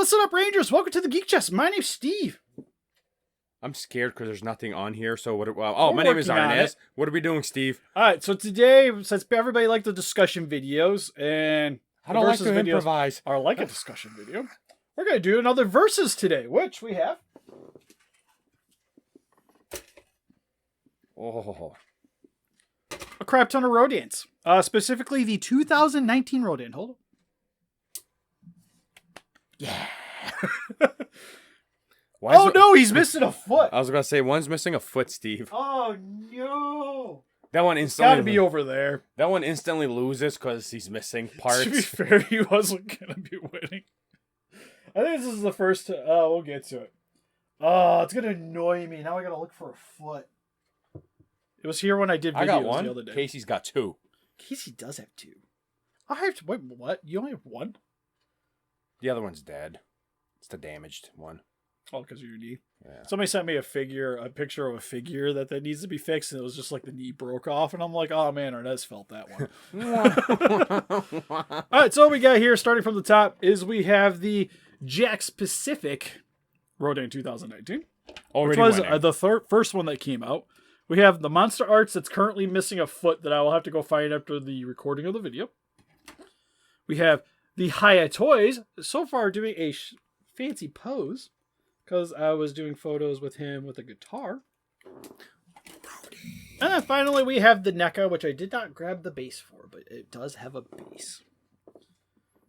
what's up, Rangers? Welcome to the Geek Chest. My name's Steve. I'm scared because there's nothing on here. So what? My name is Arnaz. What are we doing, Steve? All right. So today, since everybody liked the discussion videos and I don't like to improvise, are like a discussion video, we're gonna do another versus today, which we have. Oh, a crap ton of Rodans. Specifically the 2019 Rodan. Hold on. Yeah. Oh no, he's missing a foot. I was gonna say one's missing a foot, Steve. Oh no. That one instantly gotta be over there. That one instantly loses because he's missing parts. To be fair, he wasn't gonna be winning. I think this is the first. We'll get to it. Oh, it's gonna annoy me. Now I gotta look for a foot. It was here when I did videos I got one. The other day. Casey's got two. Casey does have two. I have to wait. What? You only have one? The other one's dead. It's the damaged one. Oh, because of your knee. Yeah. Somebody sent me a picture of a figure that needs to be fixed, and it was just like the knee broke off, and I'm like, oh man, Arnez felt that one. All right, so what we got here, starting from the top, is we have the Jakks Pacific Rodan 2019, which was the first one that came out. We have the Monsterarts that's currently missing a foot that I will have to go find after the recording of the video. We have the Hiya toys, so far doing a fancy pose, because I was doing photos with him with a guitar. And then finally we have the NECA, which I did not grab the base for, but it does have a base.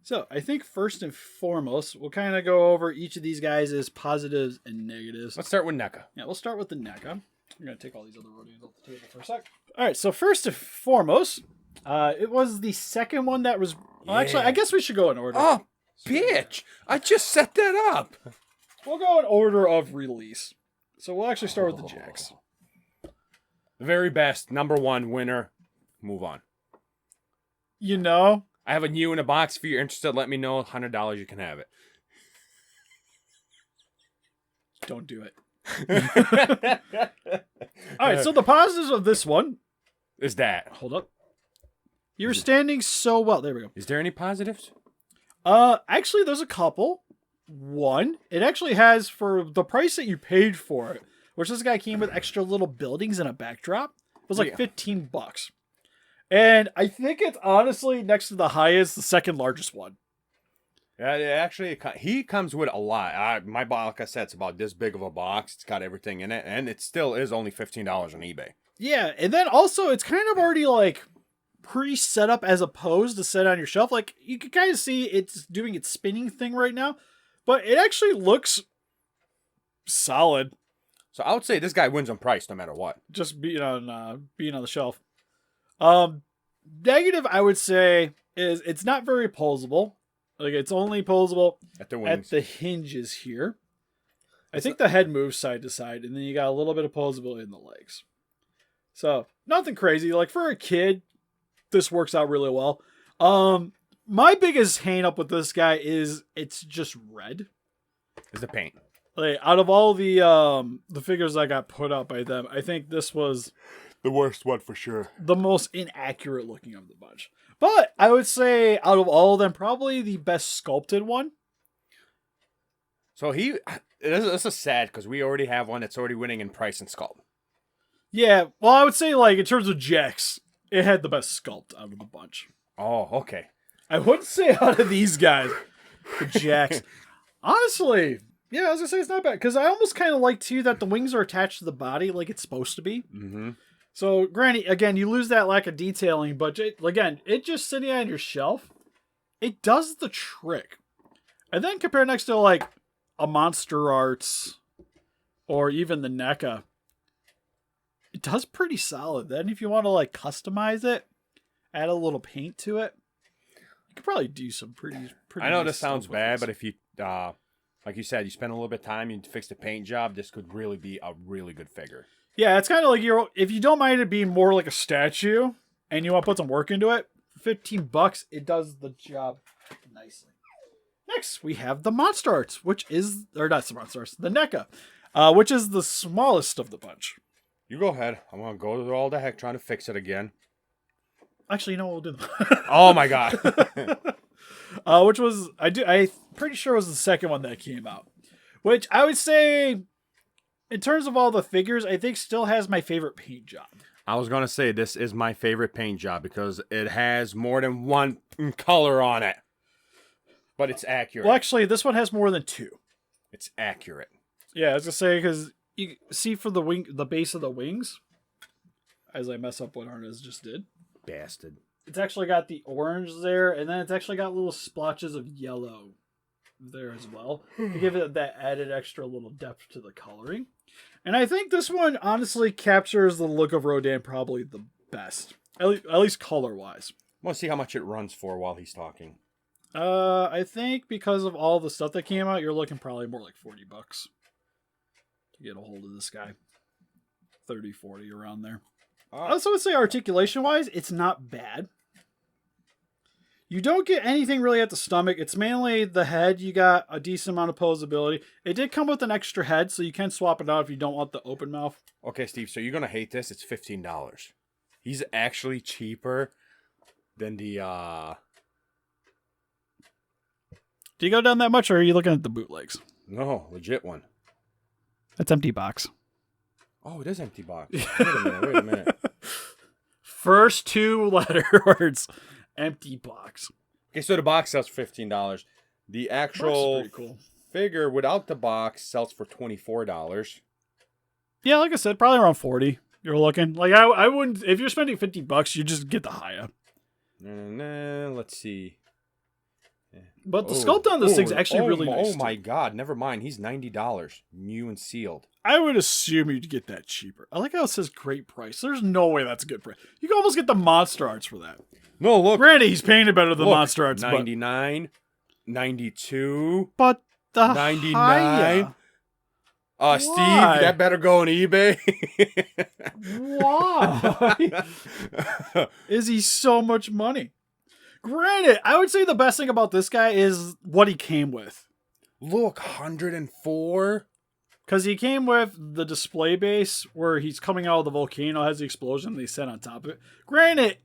So I think first and foremost, we'll kind of go over each of these guys' positives and negatives. Let's start with NECA. Yeah, we'll start with the NECA. I'm going to take all these other Rodans off the table for a sec. All right, so first and foremost, it was the second one that was... Well, actually, I guess we should go in order. Oh, bitch! I just set that up. We'll go in order of release. So we'll actually start with the Jakks. The very best, number one winner. Move on. You know? I have a new in a box. If you're interested, let me know. $100, you can have it. Don't do it. All right, so the positives of this one is that. Hold up. You're standing so well. There we go. Is there any positives? Actually, there's a couple. One, it actually has, for the price that you paid for it, which this guy came with extra little buildings and a backdrop, it was like $15. And I think it's honestly next to the highest, the second largest one. Yeah, actually, he comes with a lot. My box, like I said, it's about this big of a box. It's got everything in it, and it still is only $15 on eBay. Yeah, and then also, it's kind of already like pre-set up as opposed to set on your shelf. Like, you can kind of see it's doing its spinning thing right now, but it actually looks solid. So I would say this guy wins on price no matter what. Just being on the shelf. Negative, I would say, is it's not very posable. Like, it's only posable at the wings. At the hinges here. I think the head moves side to side, and then you got a little bit of posability in the legs. So, nothing crazy. Like, for a kid, this works out really well. My biggest hang up with this guy is it's just red. Is the paint. Like, out of all the figures that got put out by them, I think this was the worst one for sure. The most inaccurate looking of the bunch. But I would say out of all of them, probably the best sculpted one. So this is sad because we already have one that's already winning in price and sculpt. Yeah, well, I would say, like, in terms of Jakks, it had the best sculpt out of the bunch. Oh, okay. I wouldn't say out of these guys, the Jakks. Honestly, yeah, I was going to say it's not bad. Because I almost kind of like, too, that the wings are attached to the body like it's supposed to be. Mm-hmm. So, granted, again, you lose that lack of detailing, but again, it just sitting on your shelf, it does the trick. And then compare next to, like, a Monsterarts or even the NECA, it does pretty solid. Then if you want to, like, customize it, add a little paint to it, you could probably do some pretty I know nice this sounds bad, this. but if you, like you said, you spend a little bit of time, you fix the paint job, this could really be a really good figure. Yeah, it's kind of like if you don't mind it being more like a statue and you want to put some work into it, for $15, it does the job nicely. Next, we have the Monsterarts, or not the Monsterarts, the NECA, which is the smallest of the bunch. You go ahead. I'm going to go through all the heck trying to fix it again. Actually, you know what we'll do? Oh my God. Which was I pretty sure was the second one that came out. Which I would say, in terms of all the figures, I think still has my favorite paint job. I was gonna say this is my favorite paint job because it has more than one color on it, but it's accurate. Well, actually, this one has more than 2. It's accurate. Yeah, I was gonna say because you see for the base of the wings, as I mess up what Arnaz just did. Bastard. It's actually got the orange there, and then it's actually got little splotches of yellow there as well to give it that added extra little depth to the coloring. And I think this one honestly captures the look of Rodan probably the best, at least color-wise. I want to see how much it runs for while he's talking. I think because of all the stuff that came out, you're looking probably more like $40 to get a hold of this guy. 30, 40 around there. I also would say articulation-wise, it's not bad. You don't get anything really at the stomach. It's mainly the head. You got a decent amount of posability. It did come with an extra head, so you can swap it out if you don't want the open mouth. Okay, Steve, so you're going to hate this. It's $15. He's actually cheaper than the... Do you go down that much, or are you looking at the bootlegs? No, legit one. That's empty box. Oh, it is empty box. Wait a minute. First 2 letter words. Empty box. Okay, so the box sells for $15. The actual cool. figure without the box sells for $24. Yeah, like I said, probably around 40. You're looking like I wouldn't if you're spending $50, you just get the Hiya. Let's see. But the sculpt on this thing's actually really nice. Oh my god, never mind. He's $90, new and sealed. I would assume you'd get that cheaper. I like how it says great price. There's no way that's a good price. You can almost get the Monsterarts for that. No, look. Granted, he's painted better than Monsterarts. 99, 92, but the 99. Steve, that better go on eBay. Why? Is he so much money? Granted, I would say the best thing about this guy is what he came with. Look, 104. Because he came with the display base where he's coming out of the volcano, has the explosion they set on top of it. Granted,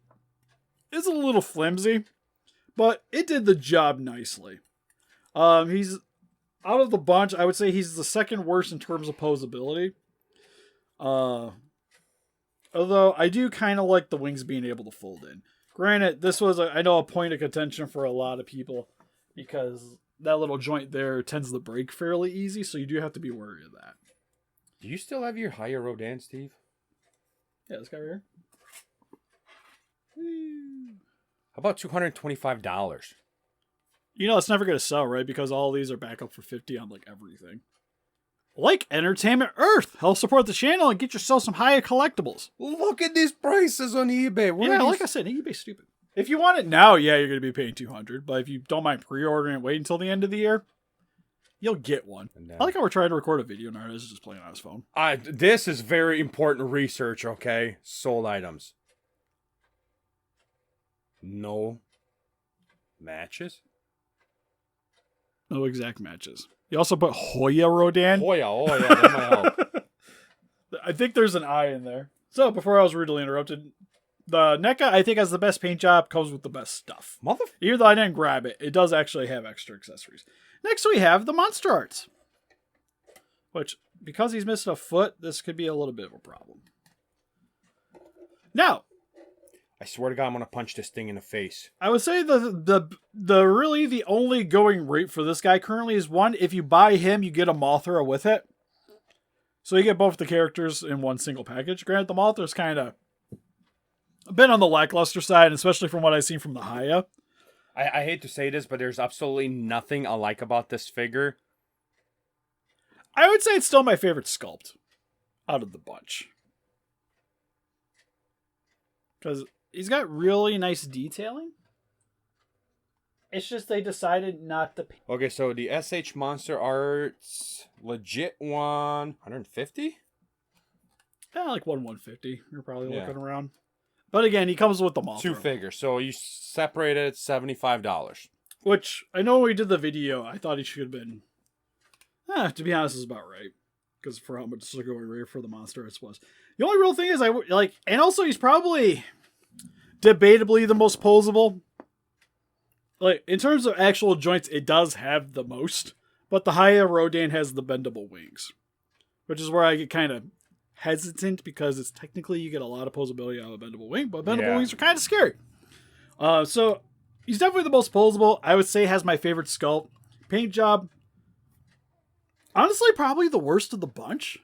it's a little flimsy, but it did the job nicely. He's out of the bunch, I would say he's the second worst in terms of posability. Although I do kind of like the wings being able to fold in. Granted, this was, I know, a point of contention for a lot of people because that little joint there tends to break fairly easy, so you do have to be wary of that. Do you still have your Hiya Rodan, Steve? Yeah, this guy right here. How about $225? You know, it's never going to sell, right? Because all these are back up for $50 on, like, everything. Like Entertainment Earth. Help support the channel and get yourself some Hiya collectibles. Look at these prices on eBay. Like I said, eBay's stupid. If you want it now, yeah, you're going to be paying $200. But if you don't mind pre-ordering and wait until the end of the year, you'll get one. I like how we're trying to record a video and Arnaz is just playing on his phone. This is very important research, okay? Sold items. No matches? No exact matches. You also put Hiya Rodan. Hiya, oh yeah, that might help. I think there's an I in there. So, before I was rudely interrupted, the NECA, I think, has the best paint job, comes with the best stuff. Even though I didn't grab it, it does actually have extra accessories. Next, we have the Monsterarts. Which, because he's missing a foot, this could be a little bit of a problem. Now, I swear to God, I'm going to punch this thing in the face. I would say the really the only going rate for this guy currently is one, if you buy him, you get a Mothra with it. So you get both the characters in one single package. Granted, the Mothra's kind of a bit on the lackluster side, especially from what I've seen from the Hiya. I hate to say this, but there's absolutely nothing I like about this figure. I would say it's still my favorite sculpt out of the bunch. Because he's got really nice detailing. It's just they decided not to... Okay, so the SH Monsterarts legit one, 150? Yeah, like 150. You're probably looking around. But again, he comes with the Mothra. 2 figures, so you separated it $75. Which, I know when we did the video, I thought he should have been... to be honest, is about right. Because for how much the going rate for the Monsterarts was. The only real thing is, and also he's probably debatably the most posable. like in terms of actual joints, it does have the most. But the Hiya Rodan has the bendable wings, which is where I get kind of hesitant because it's technically you get a lot of posability out of a bendable wing, but bendable wings are kind of scary. So he's definitely the most posable. I would say has my favorite sculpt. Paint job, honestly, probably the worst of the bunch.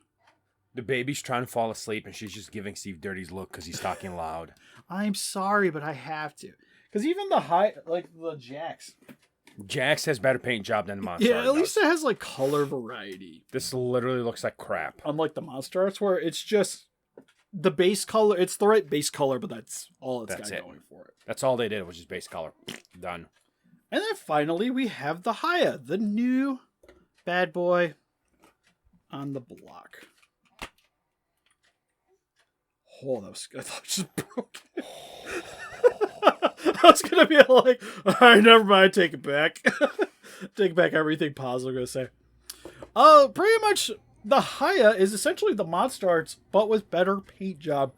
The baby's trying to fall asleep, and she's just giving Steve Dirty's look because he's talking loud. I'm sorry, but I have to. Because even the Jakks. Jakks has better paint job than the Monsterarts. Yeah, at least it has like color variety. This literally looks like crap. Unlike the Monsterarts, where it's just the base color. It's the right base color, but that's all it's got going for it. That's all they did was just base color. Done. And then finally, we have the Hiya, the new bad boy on the block. Oh, that was good. I thought it just broke it. I was going to be like, all right, never mind. Take it back. Take back everything positive I'm going to say. Pretty much the Hiya is essentially the Monsterarts, but with better paint job.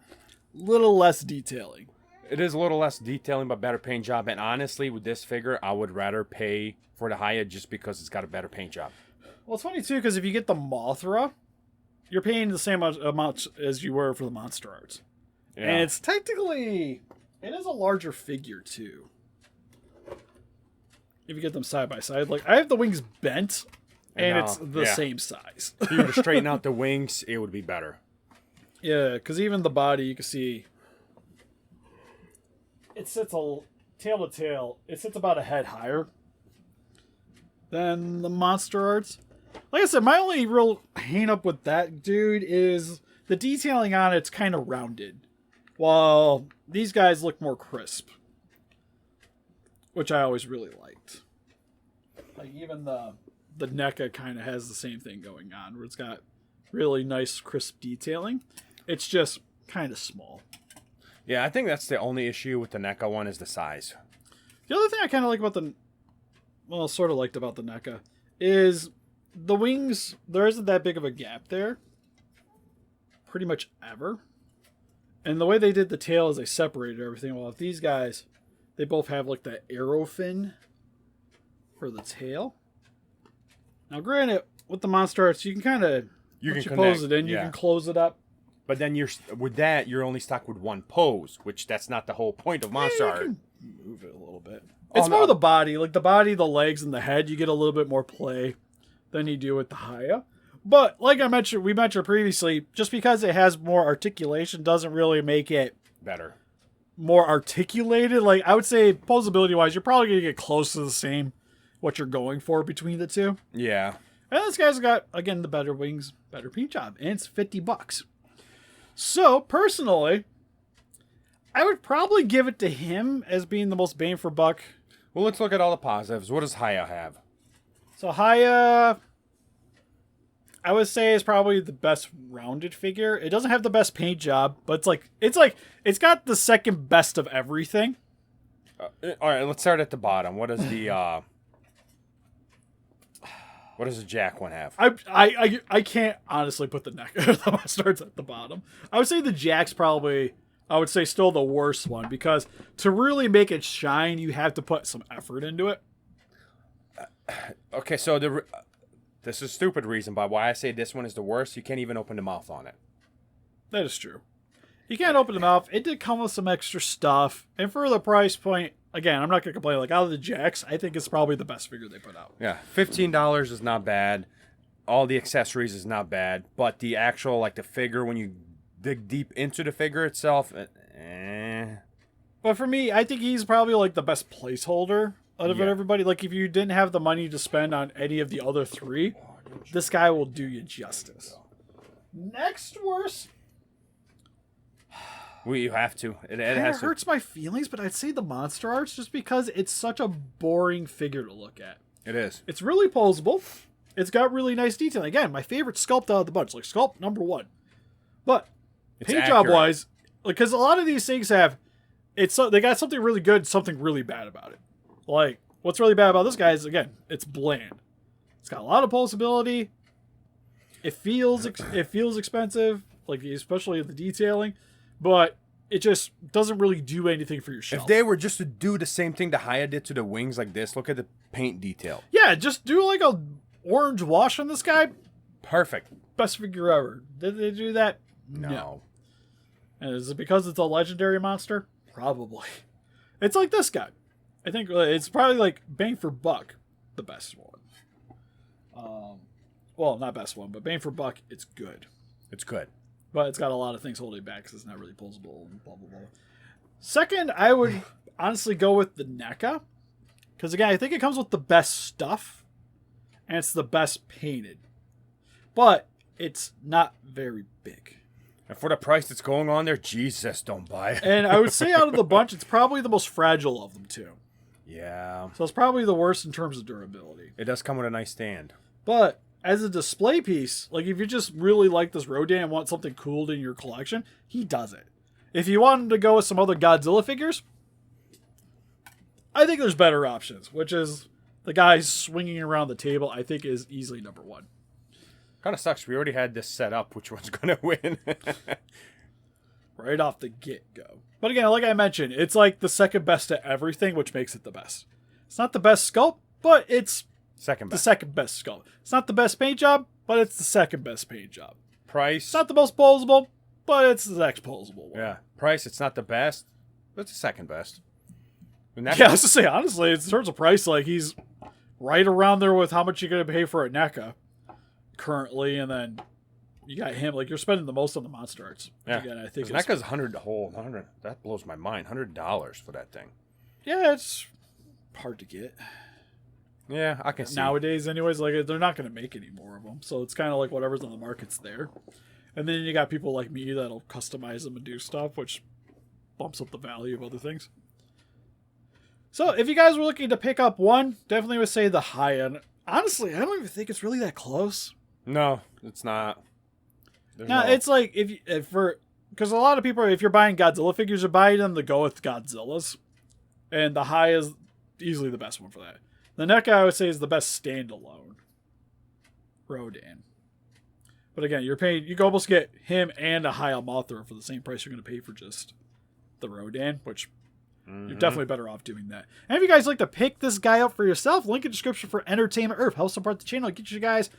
Little less detailing. It is a little less detailing, but better paint job. And honestly, with this figure, I would rather pay for the Hiya just because it's got a better paint job. Well, it's funny, too, because if you get the Mothra, you're paying the same amount as you were for the Monsterarts. Yeah. And it's technically... It is a larger figure, too. If you get them side by side. Like, I have the wings bent, and it's the same size. If you were to straighten out the wings, it would be better. Yeah, because even the body, you can see... It sits tail to tail. It sits about a head higher than the Monsterarts. Like I said, my only real hang-up with that dude is the detailing on it's kind of rounded. While these guys look more crisp. Which I always really liked. Like even the NECA kind of has the same thing going on. Where it's got really nice crisp detailing. It's just kind of small. Yeah, I think that's the only issue with the NECA one is the size. The other thing I kind of like about sort of liked about the NECA is the wings, there isn't that big of a gap there. Pretty much ever. And the way they did the tail is they separated everything. Well, if these guys, they both have like that arrow fin for the tail. Now, granted, with the Monsterarts, you can kind of, once you pose it in, you can close it up. But then you're only stuck with one pose, which that's not the whole point of Monsterart. You can move it a little bit. It's more the body. Like the body, the legs, and the head, you get a little bit more play than you do with the Hiya. But like we mentioned previously, just because it has more articulation doesn't really make it better. More articulated. Like I would say posability wise, you're probably gonna get close to the same what you're going for between the two. Yeah. And this guy's got, again, the better wings, better paint job. And it's $50. So personally, I would probably give it to him as being the most bang for buck. Well, let's look at all the positives. What does Hiya have? So Hiya, I would say, is probably the best rounded figure. It doesn't have the best paint job, but it's got the second best of everything. All right, let's start at the bottom. What does the what does the Jakks one have? I can't honestly put the Monsterarts at the bottom. I would say the Jakks probably, I would say, still the worst one, because to really make it shine, you have to put some effort into it. Okay, so this is a stupid reason, but why I say this one is the worst, you can't even open the mouth on it. That is true. You can't open the mouth. It did come with some extra stuff. And for the price point, again, I'm not going to complain. Like, out of the Jakks, I think it's probably the best figure they put out. Yeah, $15 is not bad. All the accessories is not bad. But the actual, like, the figure, when you dig deep into the figure itself, But for me, I think he's probably, like, the best placeholder out of everybody. Like, if you didn't have the money to spend on any of the other three, this guy will do you justice. Next worst. You have to. It hurts my feelings, but I'd say the Monsterarts just because it's such a boring figure to look at. It is. It's really posable. It's got really nice detail. Again, my favorite sculpt out of the bunch. Like, sculpt number one. But paint job wise, because a lot of these things have, they got something really good, something really bad about it. Like, what's really bad about this guy is, again, it's bland. It's got a lot of pulsability. It feels expensive, like especially the detailing. But it just doesn't really do anything for your shelf. If they were just to do the same thing the Hiya did to the wings like this, look at the paint detail. Yeah, just do like a orange wash on this guy. Perfect. Best figure ever. Did they do that? No. And is it because it's a legendary monster? Probably. It's like this guy. I think it's probably like bang for buck, the best one. Well, not best one, but bang for buck, it's good. It's good. But it's got a lot of things holding it back because it's not really posable and blah, blah, blah. Second, I would honestly go with the NECA. Because, again, I think it comes with the best stuff. And it's the best painted. But it's not very big. And for the price that's going on there, Jesus, don't buy it. And I would say out of the bunch, it's probably the most fragile of them, too. Yeah. So it's probably the worst in terms of durability. It does come with a nice stand. But as a display piece, like if you just really like this Rodan and want something cool in your collection, he does it. If you wanted to go with some other Godzilla figures, I think there's better options, which is the guy swinging around the table, I think is easily number one. Kind of sucks. We already had this set up. Which one's going to win? Right off the get-go. But again, like I mentioned, it's like the second best at everything, which makes it the best. It's not the best sculpt, but it's second best. The second best sculpt. It's not the best paint job, but it's the second best paint job. Price. It's not the most posable, but it's the next posable one. Yeah. Price, it's not the best, but it's the second best. Yeah, I was to say, honestly, in terms of price, like he's right around there with how much you're going to pay for a NECA currently, and then you got him. Like, you're spending the most on the Monsterarts. Yeah. Again, I think NECA's $100. That blows my mind. $100 for that thing. Yeah, it's hard to get. Yeah, I can see. Nowadays, anyways, like they're not going to make any more of them. So it's kind of like whatever's on the market's there. And then you got people like me that'll customize them and do stuff, which bumps up the value of other things. So if you guys were looking to pick up one, definitely would say the Hiya. And honestly, I don't even think it's really that close. No, it's not. No, it's like because a lot of people, if you're buying Godzilla figures, you're buying them to go with Godzillas, and the Hiya is easily the best one for that. The NECA, I would say, is the best standalone Rodan. But again, you can almost get him and a Hiya Mothra for the same price you're going to pay for just the Rodan, which you're definitely better off doing that. And if you guys like to pick this guy up for yourself, link in the description for Entertainment Earth. Help support the channel. Get you guys,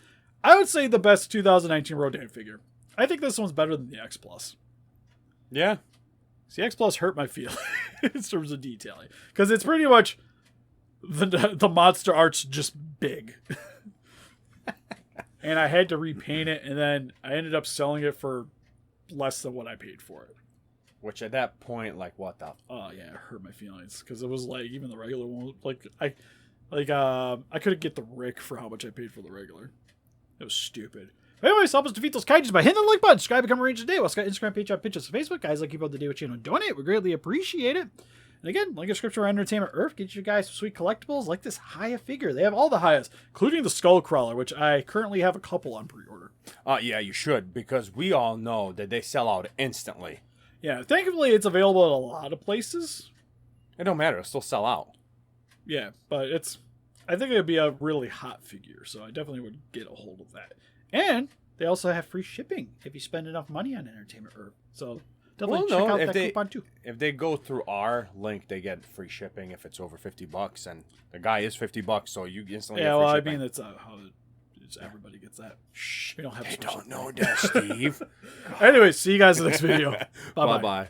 I would say, the best 2019 Rodan figure. I think this one's better than the X Plus. Yeah. See, X Plus hurt my feelings in terms of detailing. Because it's pretty much the Monsterarts just big. And I had to repaint it, and then I ended up selling it for less than what I paid for it. Which at that point, like, what the? Oh yeah, it hurt my feelings because it was like even the regular one. I couldn't get the Rick for how much I paid for the regular. It was stupid. But anyways, help us defeat those kaijus by hitting the like button. Subscribe, become a ranger today. We'll got Instagram, Patreon, pictures, Facebook. Guys, like you both to do what channel donate. We greatly appreciate it. And again, link in description for Entertainment Earth. Get you guys some sweet collectibles like this Hiya figure. They have all the Hiyas, including the Skullcrawler, which I currently have a couple on pre-order. Yeah, you should, because we all know that they sell out instantly. Yeah, thankfully it's available at a lot of places. It don't matter; it'll still sell out. Yeah, but I think it would be a really hot figure, so I definitely would get a hold of that. And they also have free shipping if you spend enough money on Entertainment Earth. So definitely check out that coupon too. If they go through our link, they get free shipping if it's over $50, and the guy is $50, so you instantly get free shipping. I mean it's how everybody gets that. Shh, we don't have. They don't know that, Steve. Anyways, see you guys in the next video. Bye bye.